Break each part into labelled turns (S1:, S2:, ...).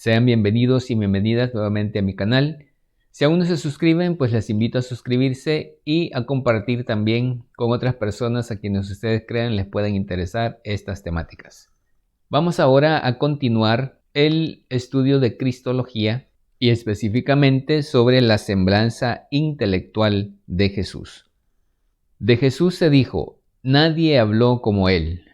S1: Sean bienvenidos y bienvenidas nuevamente a mi canal. Si aún no se suscriben, pues les invito a suscribirse y a compartir también con otras personas a quienes ustedes crean les puedan interesar estas temáticas. Vamos ahora a continuar el estudio de Cristología y específicamente sobre la semblanza intelectual de Jesús. De Jesús se dijo: nadie habló como él.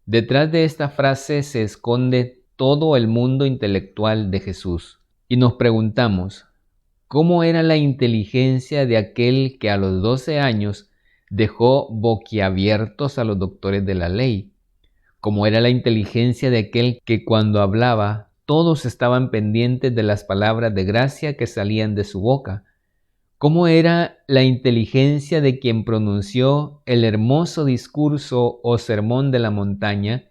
S1: Detrás de esta frase se esconde todo el mundo intelectual de Jesús. Y nos preguntamos, ¿cómo era la inteligencia de aquel que a los 12 años dejó boquiabiertos a los doctores de la ley? ¿Cómo era la inteligencia de aquel que cuando hablaba todos estaban pendientes de las palabras de gracia que salían de su boca? ¿Cómo era la inteligencia de quien pronunció el hermoso discurso o sermón de la montaña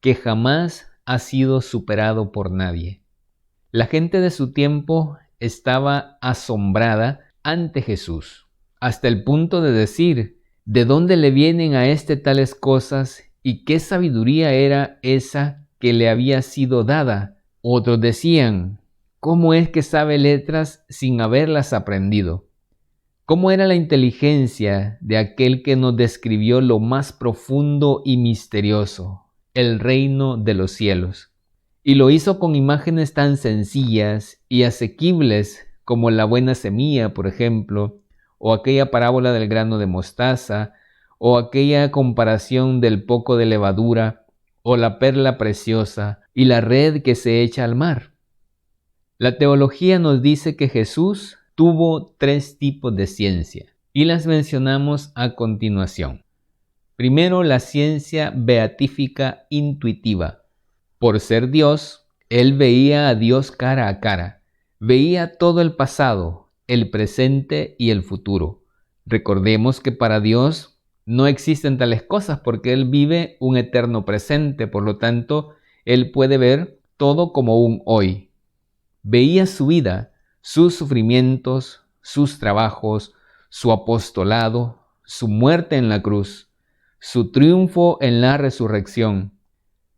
S1: que jamás ha sido superado por nadie? La gente de su tiempo estaba asombrada ante Jesús, hasta el punto de decir: ¿de dónde le vienen a este tales cosas y qué sabiduría era esa que le había sido dada? Otros decían: ¿cómo es que sabe letras sin haberlas aprendido? ¿Cómo era la inteligencia de aquel que nos describió lo más profundo y misterioso, el reino de los cielos? Y lo hizo con imágenes tan sencillas y asequibles como la buena semilla, por ejemplo, o aquella parábola del grano de mostaza, o aquella comparación del poco de levadura, o la perla preciosa y la red que se echa al mar. La teología nos dice que Jesús tuvo 3 tipos de ciencia y las mencionamos a continuación. Primero, la ciencia beatífica intuitiva. Por ser Dios, él veía a Dios cara a cara, veía todo el pasado, el presente y el futuro. Recordemos que para Dios no existen tales cosas porque él vive un eterno presente, por lo tanto, él puede ver todo como un hoy. Veía su vida, sus sufrimientos, sus trabajos, su apostolado, su muerte en la cruz, su triunfo en la resurrección.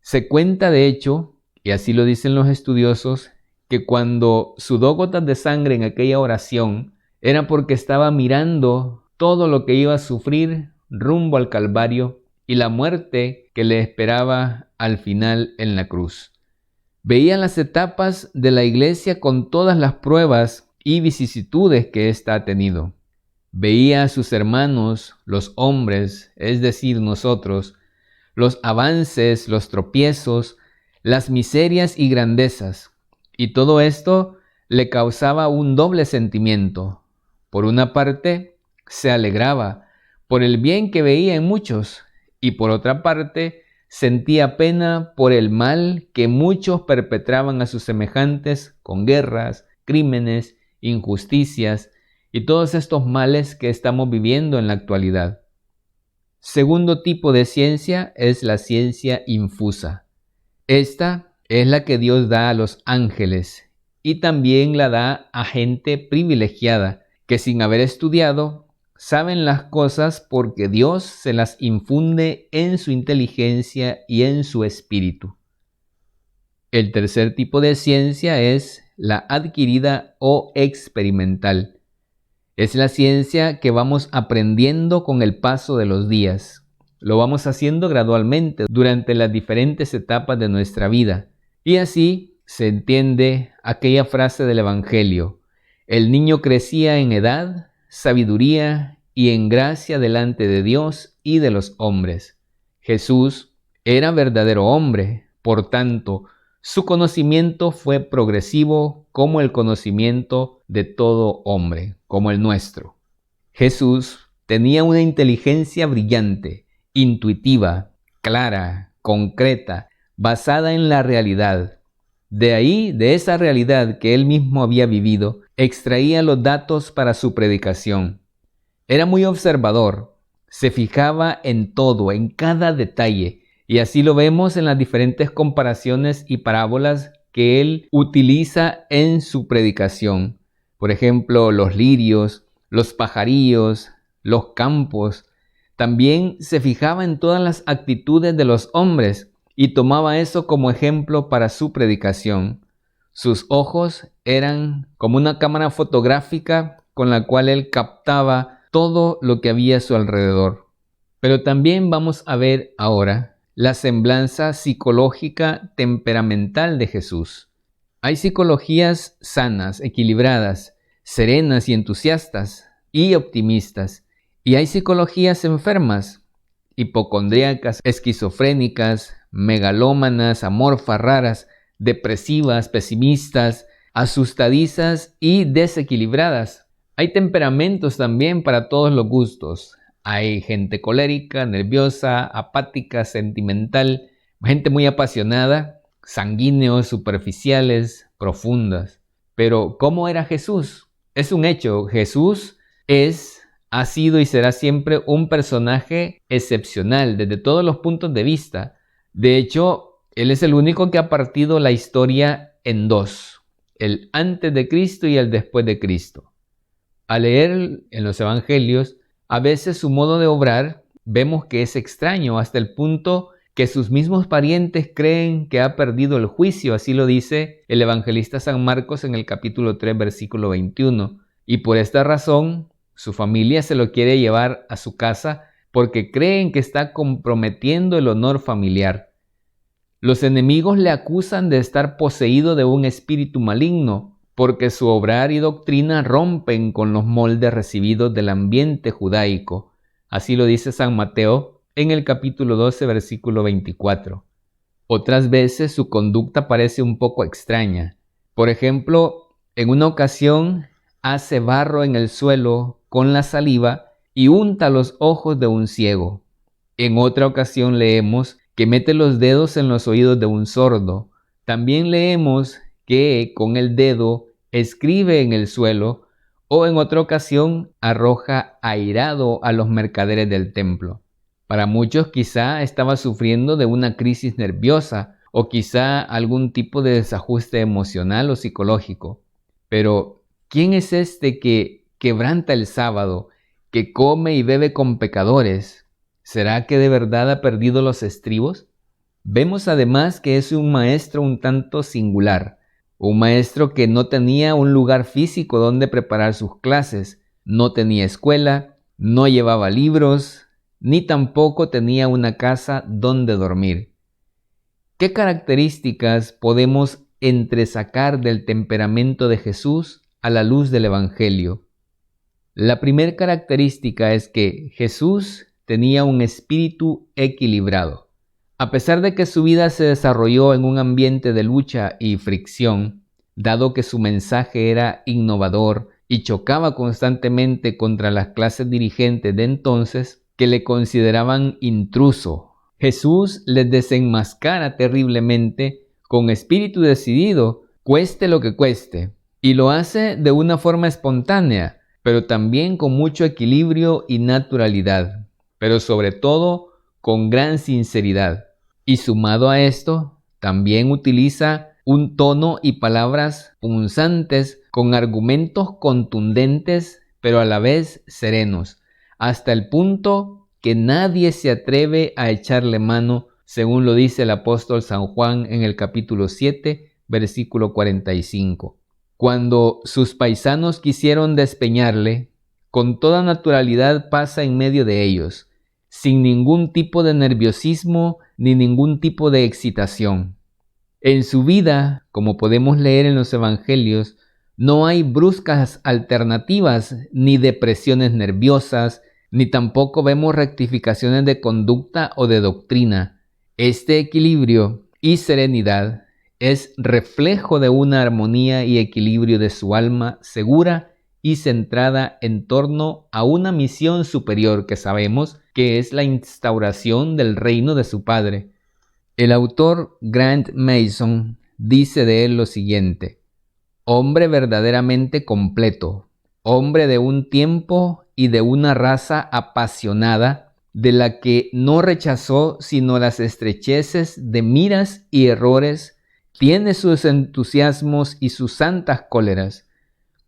S1: Se cuenta de hecho, y así lo dicen los estudiosos, que cuando sudó gotas de sangre en aquella oración, era porque estaba mirando todo lo que iba a sufrir rumbo al Calvario y la muerte que le esperaba al final en la cruz. Veía las etapas de la iglesia con todas las pruebas y vicisitudes que ésta ha tenido. Veía a sus hermanos, los hombres, es decir, nosotros, los avances, los tropiezos, las miserias y grandezas. Y todo esto le causaba un doble sentimiento. Por una parte, se alegraba por el bien que veía en muchos, y por otra parte, sentía pena por el mal que muchos perpetraban a sus semejantes con guerras, crímenes, injusticias y todos estos males que estamos viviendo en la actualidad. Segundo tipo de ciencia es la ciencia infusa. Esta es la que Dios da a los ángeles y también la da a gente privilegiada que sin haber estudiado saben las cosas porque Dios se las infunde en su inteligencia y en su espíritu. El tercer tipo de ciencia es la adquirida o experimental. Es la ciencia que vamos aprendiendo con el paso de los días. Lo vamos haciendo gradualmente durante las diferentes etapas de nuestra vida. Y así se entiende aquella frase del Evangelio: el niño crecía en edad, sabiduría y en gracia delante de Dios y de los hombres. Jesús era verdadero hombre, por tanto, su conocimiento fue progresivo como el conocimiento de todo hombre, como el nuestro. Jesús tenía una inteligencia brillante, intuitiva, clara, concreta, basada en la realidad. De ahí, de esa realidad que él mismo había vivido, extraía los datos para su predicación. Era muy observador, se fijaba en todo, en cada detalle, y así lo vemos en las diferentes comparaciones y parábolas que él utiliza en su predicación. Por ejemplo, los lirios, los pajarillos, los campos. También se fijaba en todas las actitudes de los hombres y tomaba eso como ejemplo para su predicación. Sus ojos eran como una cámara fotográfica con la cual él captaba todo lo que había a su alrededor. Pero también vamos a ver ahora la semblanza psicológica temperamental de Jesús. Hay psicologías sanas, equilibradas, serenas y entusiastas y optimistas. Y hay psicologías enfermas, hipocondríacas, esquizofrénicas, megalómanas, amorfas, raras, depresivas, pesimistas, asustadizas y desequilibradas. Hay temperamentos también para todos los gustos. Hay gente colérica, nerviosa, apática, sentimental, gente muy apasionada, sanguíneos, superficiales, profundas. Pero ¿cómo era Jesús? Es un hecho, Jesús ha sido y será siempre un personaje excepcional desde todos los puntos de vista. De hecho, Él es el único que ha partido la historia en dos, el antes de Cristo y el después de Cristo. Al leer en los evangelios, a veces su modo de obrar vemos que es extraño hasta el punto que sus mismos parientes creen que ha perdido el juicio, así lo dice el evangelista San Marcos en el capítulo 3, versículo 21. Y por esta razón, su familia se lo quiere llevar a su casa porque creen que está comprometiendo el honor familiar. Los enemigos le acusan de estar poseído de un espíritu maligno, porque su obrar y doctrina rompen con los moldes recibidos del ambiente judaico. Así lo dice San Mateo en el capítulo 12, versículo 24. Otras veces su conducta parece un poco extraña. Por ejemplo, en una ocasión hace barro en el suelo con la saliva y unta los ojos de un ciego. En otra ocasión leemos que mete los dedos en los oídos de un sordo. También leemos que con el dedo escribe en el suelo, o en otra ocasión arroja airado a los mercaderes del templo. Para muchos quizá estaba sufriendo de una crisis nerviosa o quizá algún tipo de desajuste emocional o psicológico. Pero, ¿quién es este que quebranta el sábado, que come y bebe con pecadores? ¿Será que de verdad ha perdido los estribos? Vemos además que es un maestro un tanto singular, un maestro que no tenía un lugar físico donde preparar sus clases, no tenía escuela, no llevaba libros, ni tampoco tenía una casa donde dormir. ¿Qué características podemos entresacar del temperamento de Jesús a la luz del Evangelio? La primera característica es que Jesús tenía un espíritu equilibrado. A pesar de que su vida se desarrolló en un ambiente de lucha y fricción, dado que su mensaje era innovador y chocaba constantemente contra las clases dirigentes de entonces que le consideraban intruso, Jesús les desenmascara terriblemente con espíritu decidido, cueste lo que cueste, y lo hace de una forma espontánea, pero también con mucho equilibrio y naturalidad, pero sobre todo con gran sinceridad. Y sumado a esto, también utiliza un tono y palabras punzantes con argumentos contundentes, pero a la vez serenos, hasta el punto que nadie se atreve a echarle mano, según lo dice el apóstol San Juan en el capítulo 7, versículo 45. Cuando sus paisanos quisieron despeñarle, con toda naturalidad pasa en medio de ellos, sin ningún tipo de nerviosismo ni ningún tipo de excitación. En su vida, como podemos leer en los evangelios, no hay bruscas alternativas ni depresiones nerviosas, ni tampoco vemos rectificaciones de conducta o de doctrina. Este equilibrio y serenidad es reflejo de una armonía y equilibrio de su alma segura y centrada en torno a una misión superior que sabemos que es la instauración del reino de su Padre. El autor Grant Mason dice de él lo siguiente: hombre verdaderamente completo, hombre de un tiempo y de una raza apasionada, de la que no rechazó sino las estrecheces de miras y errores, tiene sus entusiasmos y sus santas cóleras,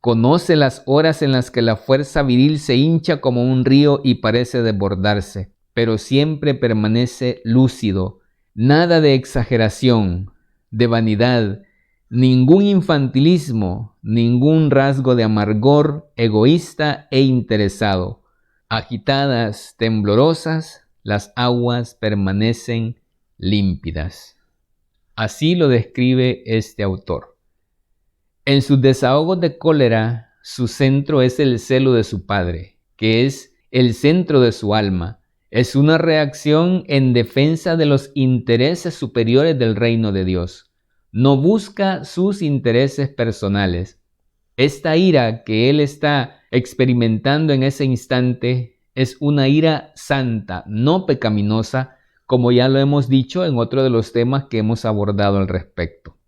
S1: conoce las horas en las que la fuerza viril se hincha como un río y parece desbordarse, pero siempre permanece lúcido. Nada de exageración, de vanidad, ningún infantilismo, ningún rasgo de amargor egoísta e interesado. Agitadas, temblorosas, las aguas permanecen límpidas. Así lo describe este autor. En sus desahogos de cólera, su centro es el celo de su padre, que es el centro de su alma. Es una reacción en defensa de los intereses superiores del reino de Dios. No busca sus intereses personales. Esta ira que él está experimentando en ese instante es una ira santa, no pecaminosa, como ya lo hemos dicho en otro de los temas que hemos abordado al respecto.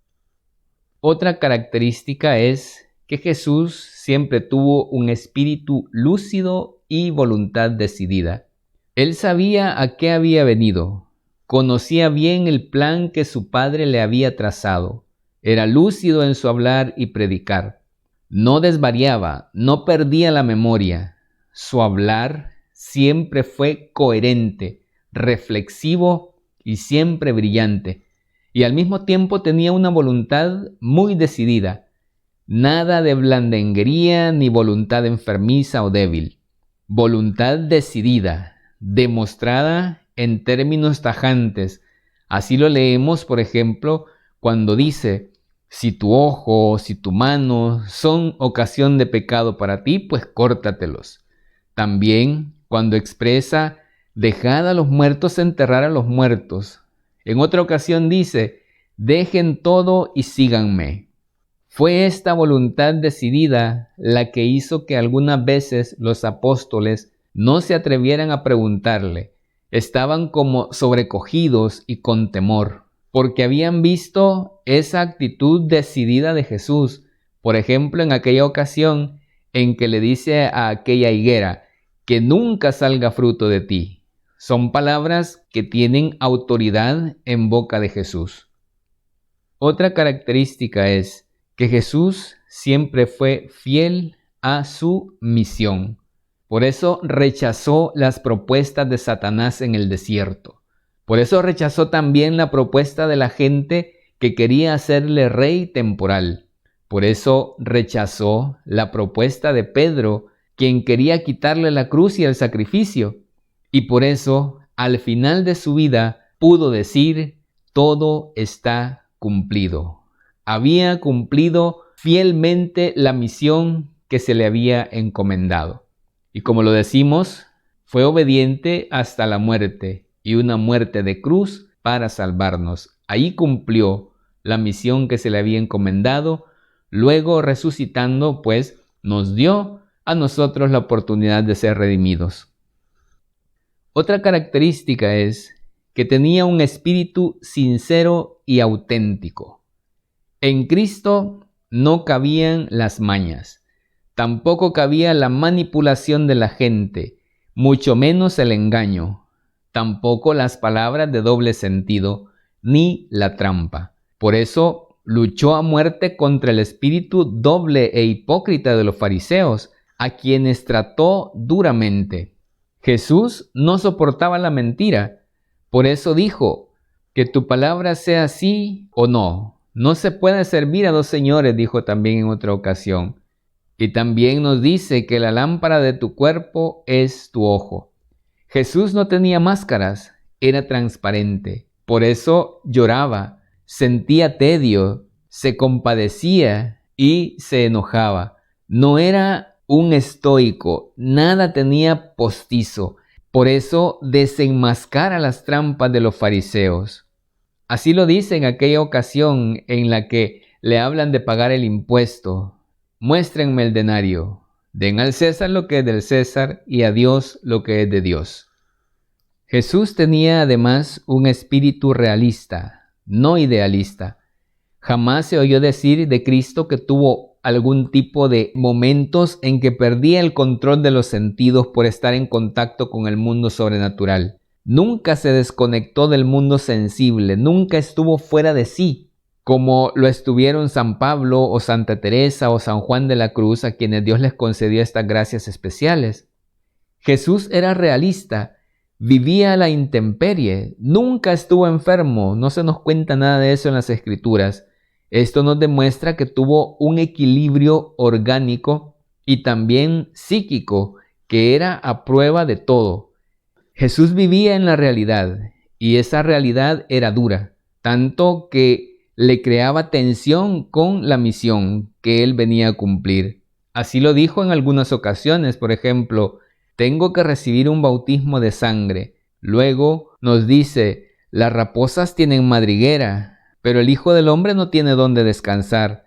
S1: Otra característica es que Jesús siempre tuvo un espíritu lúcido y voluntad decidida. Él sabía a qué había venido, conocía bien el plan que su Padre le había trazado, era lúcido en su hablar y predicar. No desvariaba, no perdía la memoria. Su hablar siempre fue coherente, reflexivo y siempre brillante. Y al mismo tiempo tenía una voluntad muy decidida. Nada de blandenguería ni voluntad enfermiza o débil. Voluntad decidida, demostrada en términos tajantes. Así lo leemos, por ejemplo, cuando dice: si tu ojo, si tu mano son ocasión de pecado para ti, pues córtatelos. También cuando expresa: dejad a los muertos enterrar a los muertos. En otra ocasión dice: dejen todo y síganme. Fue esta voluntad decidida la que hizo que algunas veces los apóstoles no se atrevieran a preguntarle. Estaban como sobrecogidos y con temor, porque habían visto esa actitud decidida de Jesús. Por ejemplo, en aquella ocasión en que le dice a aquella higuera: que nunca salga fruto de ti. Son palabras que tienen autoridad en boca de Jesús. Otra característica es que Jesús siempre fue fiel a su misión. Por eso rechazó las propuestas de Satanás en el desierto. Por eso rechazó también la propuesta de la gente que quería hacerle rey temporal. Por eso rechazó la propuesta de Pedro, quien quería quitarle la cruz y el sacrificio. Y por eso, al final de su vida, pudo decir: todo está cumplido. Había cumplido fielmente la misión que se le había encomendado. Y como lo decimos, fue obediente hasta la muerte, y una muerte de cruz para salvarnos. Ahí cumplió la misión que se le había encomendado. Luego, resucitando, pues nos dio a nosotros la oportunidad de ser redimidos. Otra característica es que tenía un espíritu sincero y auténtico. En Cristo no cabían las mañas, tampoco cabía la manipulación de la gente, mucho menos el engaño, tampoco las palabras de doble sentido, ni la trampa. Por eso luchó a muerte contra el espíritu doble e hipócrita de los fariseos, a quienes trató duramente. Jesús no soportaba la mentira, por eso dijo: que tu palabra sea sí o no. No se puede servir a dos señores, dijo también en otra ocasión. Y también nos dice que la lámpara de tu cuerpo es tu ojo. Jesús no tenía máscaras, era transparente. Por eso lloraba, sentía tedio, se compadecía y se enojaba. No era un estoico, nada tenía postizo. Por eso desenmascara las trampas de los fariseos. Así lo dice en aquella ocasión en la que le hablan de pagar el impuesto. Muéstrenme el denario. Den al César lo que es del César y a Dios lo que es de Dios. Jesús tenía además un espíritu realista, no idealista. Jamás se oyó decir de Cristo que tuvo algún tipo de momentos en que perdía el control de los sentidos por estar en contacto con el mundo sobrenatural. Nunca se desconectó del mundo sensible, nunca estuvo fuera de sí, como lo estuvieron San Pablo o Santa Teresa o San Juan de la Cruz, a quienes Dios les concedió estas gracias especiales. Jesús era realista, vivía a la intemperie, nunca estuvo enfermo, no se nos cuenta nada de eso en las Escrituras. Esto nos demuestra que tuvo un equilibrio orgánico y también psíquico, que era a prueba de todo. Jesús vivía en la realidad y esa realidad era dura, tanto que le creaba tensión con la misión que él venía a cumplir. Así lo dijo en algunas ocasiones, por ejemplo, tengo que recibir un bautismo de sangre. Luego nos dice, las raposas tienen madriguera, pero el Hijo del Hombre no tiene dónde descansar.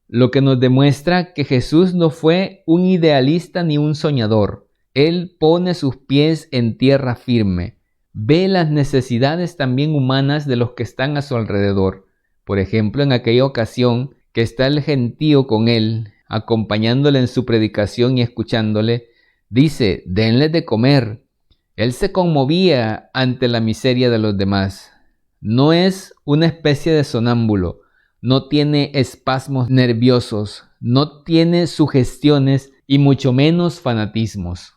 S1: Lo que nos demuestra que Jesús no fue un idealista ni un soñador. Él pone sus pies en tierra firme. Ve las necesidades también humanas de los que están a su alrededor. Por ejemplo, en aquella ocasión que está el gentío con él, acompañándole en su predicación y escuchándole, dice, denles de comer. Él se conmovía ante la miseria de los demás. No es una especie de sonámbulo, no tiene espasmos nerviosos, no tiene sugestiones y mucho menos fanatismos.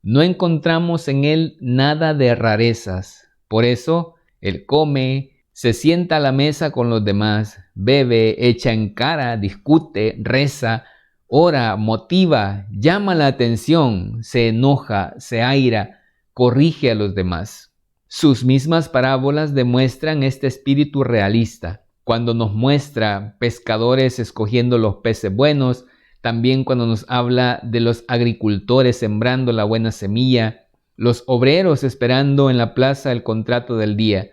S1: No encontramos en él nada de rarezas. Por eso, él come, se sienta a la mesa con los demás, bebe, echa en cara, discute, reza, ora, motiva, llama la atención, se enoja, se aira, corrige a los demás. Sus mismas parábolas demuestran este espíritu realista. Cuando nos muestra pescadores escogiendo los peces buenos, también cuando nos habla de los agricultores sembrando la buena semilla, los obreros esperando en la plaza el contrato del día,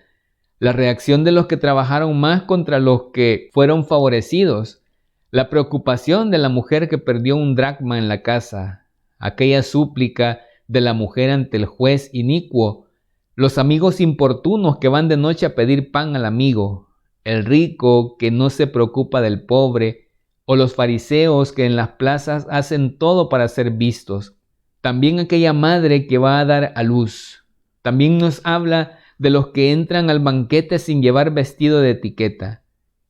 S1: la reacción de los que trabajaron más contra los que fueron favorecidos, la preocupación de la mujer que perdió un dracma en la casa, aquella súplica de la mujer ante el juez inicuo, los amigos importunos que van de noche a pedir pan al amigo, el rico que no se preocupa del pobre, o los fariseos que en las plazas hacen todo para ser vistos. También aquella madre que va a dar a luz. También nos habla de los que entran al banquete sin llevar vestido de etiqueta.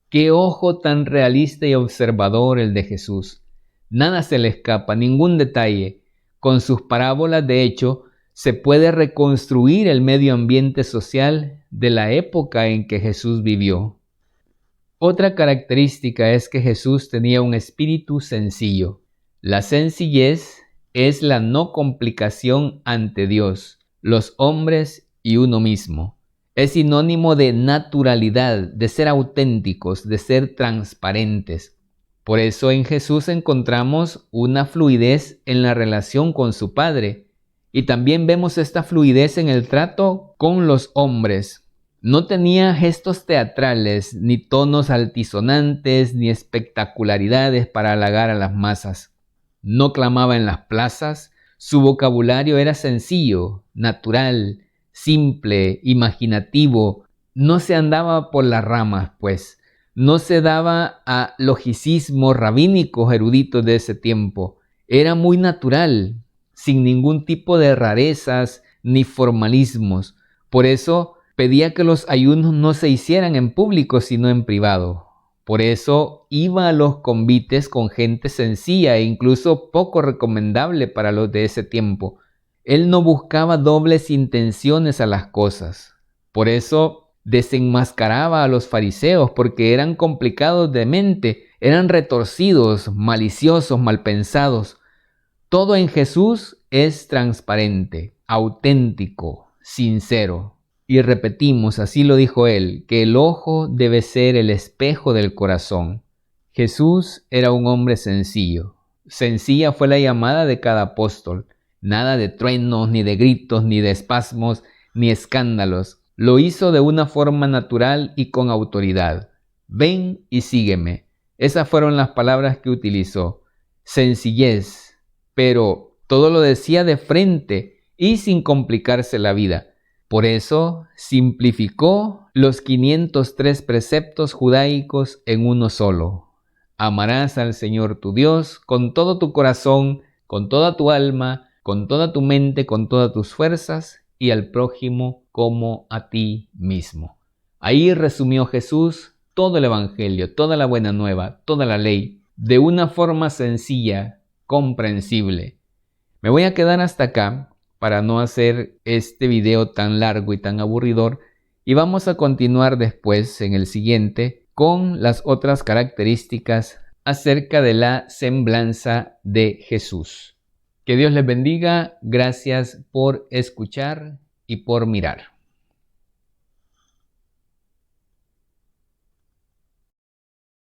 S1: Qué ojo tan realista y observador el de Jesús. Nada se le escapa, ningún detalle. Con sus parábolas, de hecho, se puede reconstruir el medio ambiente social de la época en que Jesús vivió. Otra característica es que Jesús tenía un espíritu sencillo. La sencillez es la no complicación ante Dios, los hombres y uno mismo. Es sinónimo de naturalidad, de ser auténticos, de ser transparentes. Por eso en Jesús encontramos una fluidez en la relación con su Padre. Y también vemos esta fluidez en el trato con los hombres. No tenía gestos teatrales, ni tonos altisonantes, ni espectacularidades para halagar a las masas. No clamaba en las plazas, su vocabulario era sencillo, natural, simple, imaginativo. No se andaba por las ramas, pues. No se daba a logicismos rabínicos eruditos de ese tiempo. Era muy natural, sin ningún tipo de rarezas ni formalismos. Por eso pedía que los ayunos no se hicieran en público, sino en privado. Por eso iba a los convites con gente sencilla e incluso poco recomendable para los de ese tiempo. Él no buscaba dobles intenciones a las cosas. Por eso desenmascaraba a los fariseos, porque eran complicados de mente, eran retorcidos, maliciosos, malpensados. Todo en Jesús es transparente, auténtico, sincero. Y repetimos, así lo dijo él, que el ojo debe ser el espejo del corazón. Jesús era un hombre sencillo. Sencilla fue la llamada de cada apóstol. Nada de truenos, ni de gritos, ni de espasmos, ni escándalos. Lo hizo de una forma natural y con autoridad. Ven y sígueme. Esas fueron las palabras que utilizó. Sencillez, pero todo lo decía de frente y sin complicarse la vida. Por eso simplificó los 503 preceptos judaicos en uno solo. Amarás al Señor tu Dios con todo tu corazón, con toda tu alma, con toda tu mente, con todas tus fuerzas, y al prójimo como a ti mismo. Ahí resumió Jesús todo el Evangelio, toda la buena nueva, toda la ley, de una forma sencilla, comprensible. Me voy a quedar hasta acá para no hacer este video tan largo y tan aburridor, y vamos a continuar después en el siguiente con las otras características acerca de la semblanza de Jesús. Que Dios les bendiga. Gracias por escuchar y por mirar.